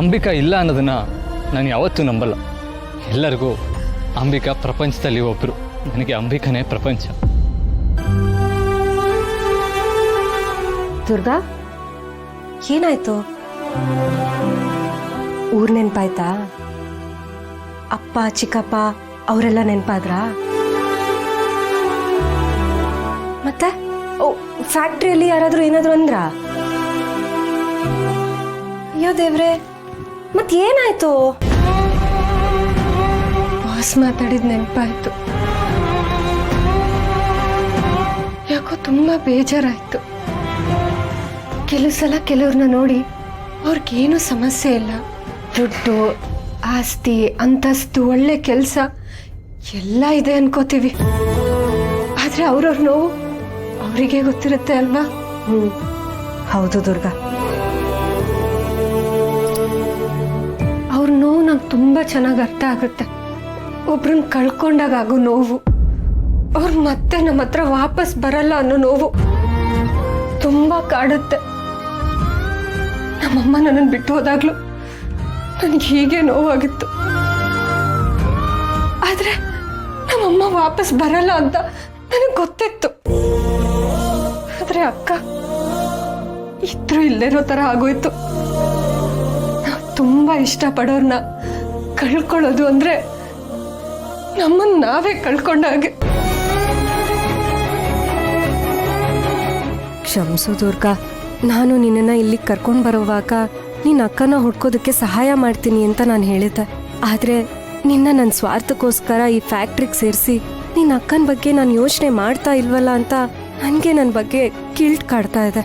ಅಂಬಿಕಾ ಇಲ್ಲ ಅನ್ನೋದನ್ನು ನಾನು ಯಾವತ್ತೂ ನಂಬಲ್ಲ. ಎಲ್ಲರಿಗೂ ಅಂಬಿಕಾ ಪ್ರಪಂಚದಲ್ಲಿ ಒಬ್ಬರು. ನನಗೆ ಅಂಬಿಕಾನೇ ಪ್ರಪಂಚ. ದುರ್ಗಾ, ಏನಾಯ್ತು? ಊರ್ ನೆನ್ಪಾಯ್ತಾ? ಅಪ್ಪ ಚಿಕ್ಕಪ್ಪ ಅವರೆಲ್ಲ ನೆನ್ಪಾದ್ರಾ? ಮತ್ತೆ ಫ್ಯಾಕ್ಟ್ರಿಯಲ್ಲಿ ಯಾರಾದ್ರೂ ಏನಾದ್ರು ಅಂದ್ರ? ಅಯ್ಯೋ ದೇವ್ರೆ, ಮತ್ತೇನಾಯ್ತು? ಬಾಸ್ ಮಾತಾಡಿದ್ ನೆನ್ಪಾಯ್ತು. ಯಾಕೋ ತುಂಬಾ ಬೇಜಾರಾಯ್ತು. ಕೆಲವು ಸಲ ಕೆಲವ್ರನ್ನ ನೋಡಿ ಅವ್ರಿಗೇನು ಸಮಸ್ಯೆ ಇಲ್ಲ, ದುಡ್ಡು, ಆಸ್ತಿ, ಅಂತಸ್ತು, ಒಳ್ಳೆ ಕೆಲಸ ಎಲ್ಲ ಇದೆ ಅನ್ಕೋತೀವಿ. ಆದ್ರೆ ಅವ್ರವ್ರ ನೋವು ಅವರಿಗೆ ಗೊತ್ತಿರುತ್ತೆ ಅಲ್ವಾ? ಹೌದು ದುರ್ಗಾ, ಅವ್ರ ನೋವು ನಂಗೆ ತುಂಬಾ ಚೆನ್ನಾಗಿ ಅರ್ಥ ಆಗುತ್ತೆ. ಒಬ್ರನ್ನ ಕಳ್ಕೊಂಡಾಗ ಆಗೋ ನೋವು, ಅವ್ರು ಮತ್ತೆ ನಮ್ಮ ಹತ್ರ ವಾಪಸ್ ಬರಲ್ಲ ಅನ್ನೋ ನೋವು ತುಂಬಾ ಕಾಡುತ್ತೆ. ನಮ್ಮಮ್ಮ ನನ್ನನ್ನು ಬಿಟ್ಟು ಹೋದಾಗ್ಲೂ ನನಗೆ ಹೀಗೆ ನೋವಾಗಿತ್ತು. ಆದ್ರೆ ನಮ್ಮಮ್ಮ ವಾಪಸ್ ಬರಲ್ಲ ಅಂತ ನನಗೆ ಗೊತ್ತಿತ್ತು. ಆದ್ರೆ ಅಕ್ಕ ಇದ್ರು ಇಲ್ಲೇನೋ ತರ ಆಗೋಯ್ತು. ನಾವು ತುಂಬಾ ಇಷ್ಟಪಡೋರ್ನ ಕಳ್ಕೊಳ್ಳೋದು ಅಂದ್ರೆ ನಮ್ಮನ್ನ ನಾವೇ ಕಳ್ಕೊಂಡಾಗೆ. ಕ್ಷಮಿಸು ದುರ್ಗಾ, ನಾನು ನಿನ್ನನ್ನು ಇಲ್ಲಿಗೆ ಕರ್ಕೊಂಡು ಬರೋವಾಗ ನಿನ್ನ ಅಕ್ಕನ ಹುಡ್ಕೋದಕ್ಕೆ ಸಹಾಯ ಮಾಡ್ತೀನಿ ಅಂತ ನಾನು ಹೇಳಿದ್ದೆ. ಆದರೆ ನಿನ್ನ ನನ್ನ ಸ್ವಾರ್ಥಕ್ಕೋಸ್ಕರ ಈ ಫ್ಯಾಕ್ಟ್ರಿಗೆ ಸೇರಿಸಿ ನಿನ್ನ ಅಕ್ಕನ ಬಗ್ಗೆ ನಾನು ಯೋಚನೆ ಮಾಡ್ತಾ ಇಲ್ವಲ್ಲ ಅಂತ ನನಗೆ ನನ್ನ ಬಗ್ಗೆ ಗಿಲ್ಟ್ ಕಾಡ್ತಾ ಇದೆ.